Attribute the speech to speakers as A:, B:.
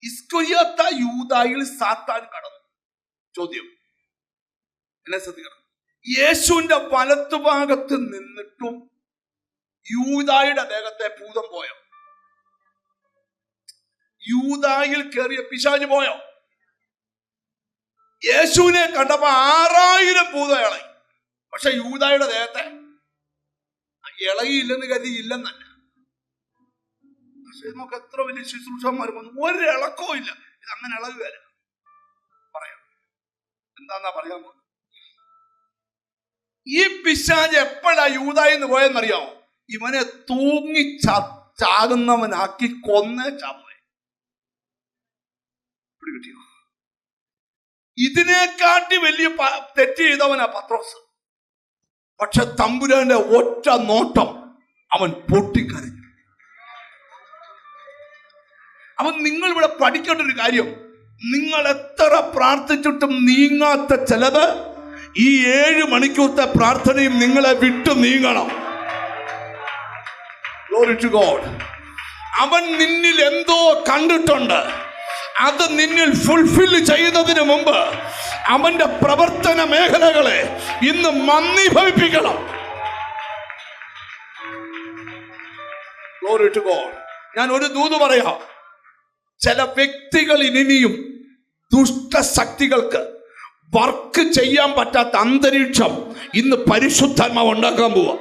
A: ഇസ്കരിയോത്ത യൂദായിൽ സാത്താൻ കടന്നു. ചോദ്യം എന്നെ ശ്രദ്ധിക്കണം. യേശുവിന്റെ വലത്തുഭാഗത്ത് നിന്നിട്ടും യൂദായുടെ ദേഹത്തെ ഭൂതം പോയോ? യൂദായിൽ കയറിയ പിശാച് പോയോ? യേശുവിനെ കണ്ടപ്പോ 6000 ഭൂതം ഇളകി. പക്ഷെ യൂദായുടെ ദേഹത്തെ ഇളകിയില്ലെന്ന് കരുതി ഇല്ലെന്നല്ല. പക്ഷെ നമുക്ക് എത്ര വലിയ ശുശ്രൂഷന്മാർ വന്നു, ഒരിളക്കവും ഇല്ല. ഇത് അങ്ങനെ ഇളകുകയല്ല. പറയാം എന്താന്നാ പറയാൻ പോകുന്നത്. ഈ പിശാച് എപ്പോഴാ യൂദായിന്ന് പോയെന്നറിയാമോ? ഇവനെ തൂങ്ങി ചാകുന്നവനാക്കി കൊന്ന് ചാവുകയെ. കിട്ടിയോ? ഇതിനെക്കാട്ടി വലിയ തെറ്റ് ചെയ്തവനാ പത്രോസ്. പക്ഷെ തമ്പുരാന്റെ ഒറ്റ നോട്ടം അവൻ പൊട്ടിക്കരഞ്ഞു. അവൻ നിങ്ങൾ ഇവിടെ പഠിക്കേണ്ട ഒരു കാര്യം, നിങ്ങൾ എത്ര പ്രാർത്ഥിച്ചിട്ടും നീങ്ങാത്ത ചിലത് ഈ 7 മണിക്കൂറത്തെ പ്രാർത്ഥനയും നിങ്ങളെ വിട്ടു നീങ്ങണം. Glory to God. അവൻ നിന്നിൽ എന്തോ കണ്ടിട്ടുണ്ട്. അത് നിന്നിൽ ഫുൾഫിൽ ചെയ്യുന്നതിന് മുമ്പ് അവന്റെ പ്രവർത്തന മേഖലകളെ ഇന്ന് മന്ദീഭവിപ്പിക്കണം. Glory to God. ഞാൻ ഒരു ദൂത് പറയാം. ചില വ്യക്തികൾ ഇനിയും ദുഷ്ടശക്തികൾക്ക് വർക്ക് ചെയ്യാൻ പറ്റാത്ത അന്തരീക്ഷം ഇന്ന് പരിശുദ്ധാത്മാവ് ഉണ്ടാക്കാൻ പോവാ.